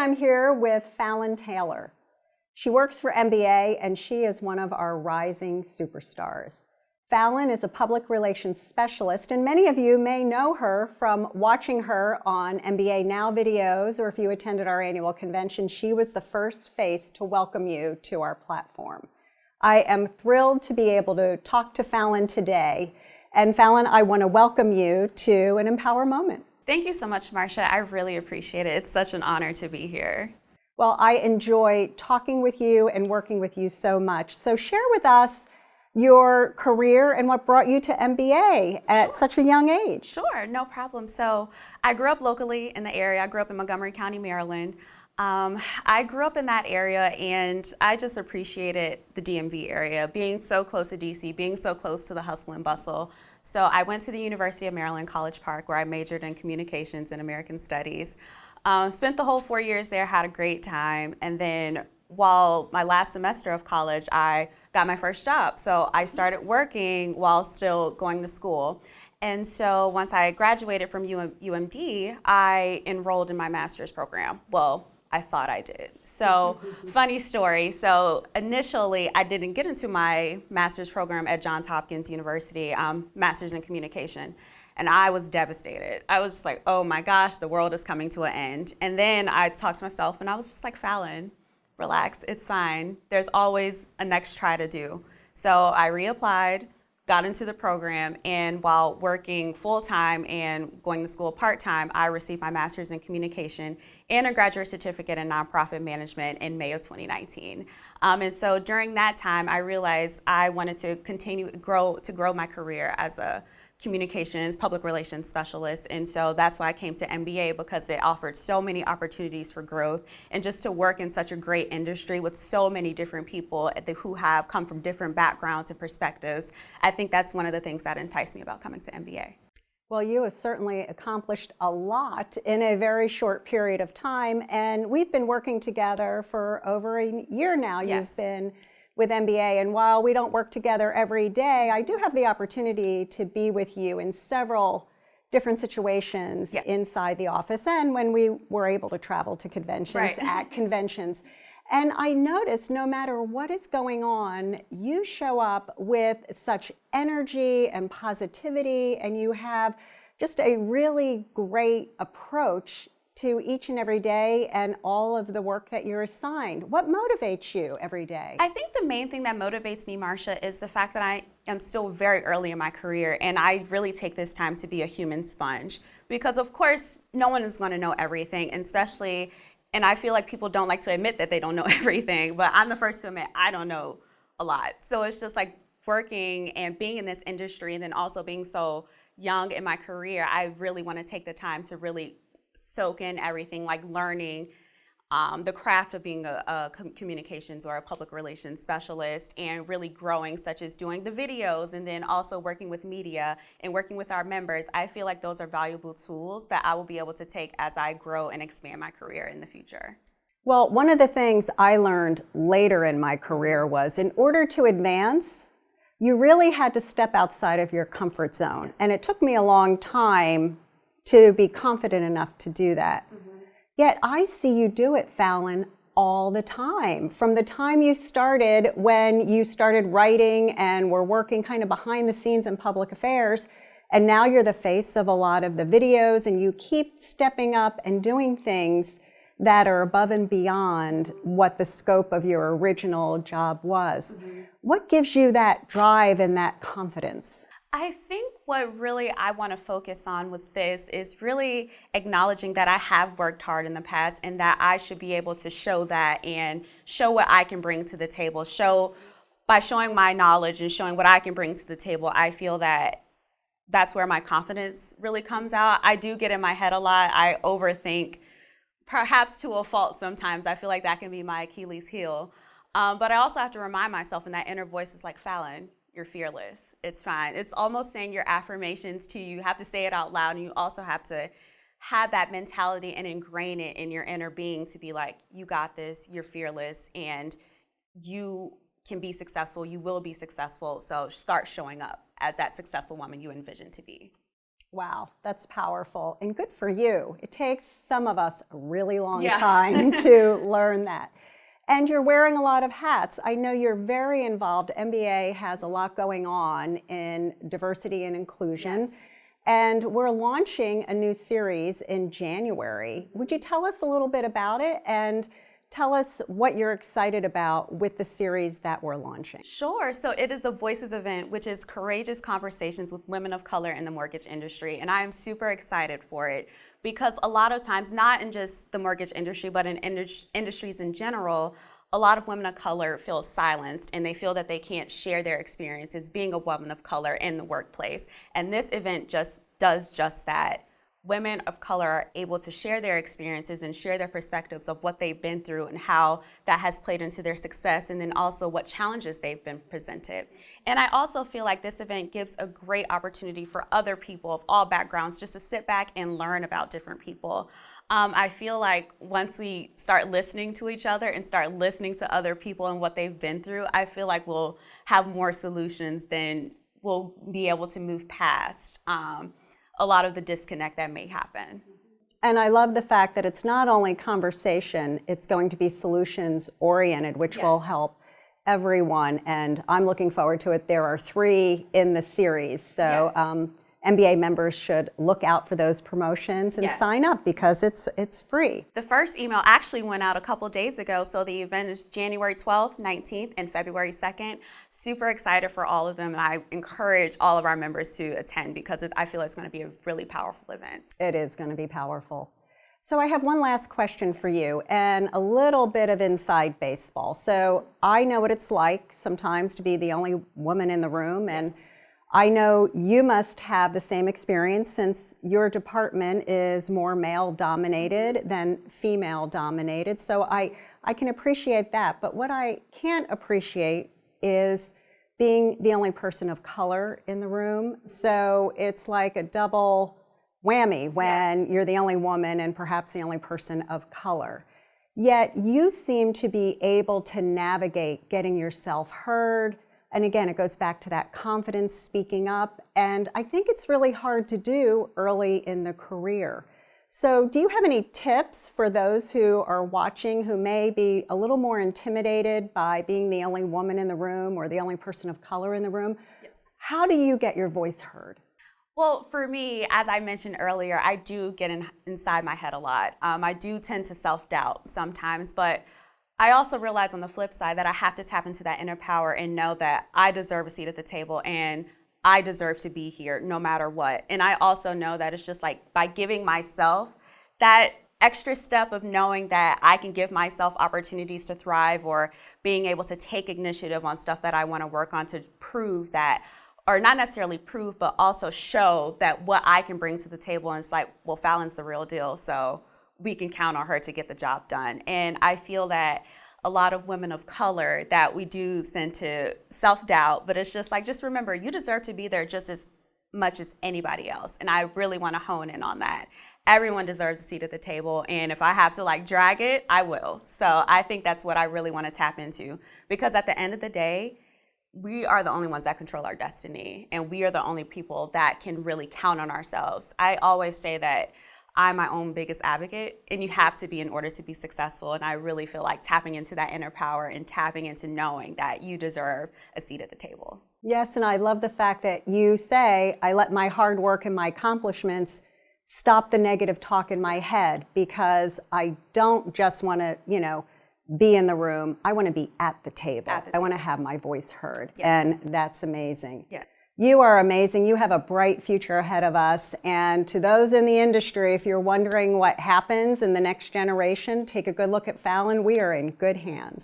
I'm here with Falen Taylor. She works for MBA and she is one of our rising superstars. Falen is a public relations specialist, and many of you may know her from watching her on MBA Now videos, or if you attended our annual convention, she was the first face to welcome you to our platform. I am thrilled to be able to talk to Falen today. And Falen, I want to welcome you to an mPower moment. Thank you so much, Marcia. I really appreciate it. It's such an honor to be here. Well, I enjoy talking with you and working with you so much. So share with us your career and what brought you to MBA at such a young age. Sure, no problem. So I grew up locally in the area. I grew up in Montgomery County, Maryland. I grew up in that area and I just appreciated the DMV area, being so close to DC, being so close to the hustle and bustle. So I went to the University of Maryland, College Park, where I majored in communications and American studies. Spent the whole 4 years there, had a great time. And then while my last semester of college, I got my first job. So I started working while still going to school. And so once I graduated from UMD, I enrolled in my master's program. Well, I thought I did. So funny story. So initially, I didn't get into my master's program at Johns Hopkins University, master's in communication. And I was devastated. I was just like, oh my gosh, the world is coming to an end. And then I talked to myself and I was just like, Falen, relax, it's fine. There's always a next try to do. So I reapplied, got into the program, and while working full-time and going to school part-time, I received my master's in communication and a graduate certificate in nonprofit management in May of 2019. And so during that time, I realized I wanted to continue to grow my career as a communications, public relations specialist. And so that's why I came to MBA, because it offered so many opportunities for growth and just to work in such a great industry with so many different people who have come from different backgrounds and perspectives. I think that's one of the things that enticed me about coming to MBA. Well, you have certainly accomplished a lot in a very short period of time, and we've been working together for over a year now. Yes. You've been with MBA, and while we don't work together every day, I do have the opportunity to be with you in several different situations inside the office and when we were able to travel to conventions, at conventions. And I noticed no matter what is going on, you show up with such energy and positivity, and you have just a really great approach to each and every day and all of the work that you're assigned. What motivates you every day? I think the main thing that motivates me, Marcia, is the fact that I am still very early in my career, and I really take this time to be a human sponge. Because of course, no one is going to know everything, and especially, and I feel like people don't like to admit that they don't know everything, but I'm the first to admit I don't know a lot. So it's just like working and being in this industry, and then also being so young in my career, I really want to take the time to really soak in everything, like learning the craft of being a communications or a public relations specialist, and really growing, such as doing the videos and then also working with media and working with our members. I feel like those are valuable tools that I will be able to take as I grow and expand my career in the future. Well, one of the things I learned later in my career was in order to advance, you really had to step outside of your comfort zone. Yes. And it took me a long time to be confident enough to do that. Yet I see you do it, Falen, all the time. From the time you started, when you started writing and were working kind of behind the scenes in public affairs, and now you're the face of a lot of the videos, and you keep stepping up and doing things that are above and beyond what the scope of your original job was. What gives you that drive and that confidence? I think what really I want to focus on with this is really acknowledging that I have worked hard in the past, and that I should be able to show that and show what I can bring to the table. By showing my knowledge and showing what I can bring to the table, I feel that that's where my confidence really comes out. I do get in my head a lot. I overthink, perhaps to a fault sometimes. I feel like that can be my Achilles heel. But I also have to remind myself, and that inner voice is like, Falen, you're fearless. It's fine. It's almost saying your affirmations to you. You have to say it out loud, and you also have to have that mentality and ingrain it in your inner being to be like, you got this, you're fearless, and you can be successful, you will be successful. So start showing up as that successful woman you envision to be. Wow, that's powerful and good for you. It takes some of us a really long time to learn that. And you're wearing a lot of hats. I know you're very involved. MBA has a lot going on in diversity and inclusion. Yes. And we're launching a new series in January. Would you tell us a little bit about it and tell us what you're excited about with the series that we're launching? Sure. So it is the Voices event, which is courageous conversations with women of color in the mortgage industry. And I am super excited for it because a lot of times, not in just the mortgage industry, but in industries in general, a lot of women of color feel silenced and they feel that they can't share their experiences being a woman of color in the workplace. And this event just does just that. Women of color are able to share their experiences and share their perspectives of what they've been through and how that has played into their success, and then also what challenges they've been presented. And I also feel like this event gives a great opportunity for other people of all backgrounds just to sit back and learn about different people. I feel like once we start listening to each other and start listening to other people and what they've been through, I feel like we'll have more solutions than we'll be able to move past a lot of the disconnect that may happen. And I love the fact that it's not only conversation, it's going to be solutions oriented, which will help everyone. And I'm looking forward to it. There are 3 in the series. So MBA members should look out for those promotions and sign up because it's free. The first email actually went out a couple days ago, so the event is January 12th, 19th, and February 2nd. Super excited for all of them, and I encourage all of our members to attend because I feel it's going to be a really powerful event. It is going to be powerful. So I have one last question for you and a little bit of inside baseball. So I know what it's like sometimes to be the only woman in the room, and I know you must have the same experience since your department is more male-dominated than female-dominated. So I can appreciate that. But what I can't appreciate is being the only person of color in the room. So it's like a double whammy when you're the only woman and perhaps the only person of color. Yet you seem to be able to navigate getting yourself heard. And again, it goes back to that confidence, speaking up. And I think it's really hard to do early in the career. So do you have any tips for those who are watching who may be a little more intimidated by being the only woman in the room or the only person of color in the room? Yes. How do you get your voice heard? Well, for me, as I mentioned earlier, I do get inside my head a lot. I do tend to self-doubt sometimes, but I also realize on the flip side that I have to tap into that inner power and know that I deserve a seat at the table and I deserve to be here no matter what. And I also know that it's just like by giving myself that extra step of knowing that I can give myself opportunities to thrive or being able to take initiative on stuff that I want to work on to prove that, or not necessarily prove, but also show that what I can bring to the table. And it's like, well, Falen's the real deal. So we can count on her to get the job done. And I feel that a lot of women of color that we do tend to self-doubt, but it's just like, just remember, you deserve to be there just as much as anybody else. And I really want to hone in on that. Everyone deserves a seat at the table. And if I have to like drag it, I will. So I think that's what I really want to tap into, because at the end of the day, we are the only ones that control our destiny. And we are the only people that can really count on ourselves. I always say that I'm my own biggest advocate, and you have to be in order to be successful. And I really feel like tapping into that inner power and tapping into knowing that you deserve a seat at the table. Yes, and I love the fact that you say, I let my hard work and my accomplishments stop the negative talk in my head, because I don't just want to, be in the room. I want to be at the table. I want to have my voice heard. Yes. And that's amazing. Yes. You are amazing. You have a bright future ahead of us. And to those in the industry, if you're wondering what happens in the next generation, take a good look at Falen. We are in good hands.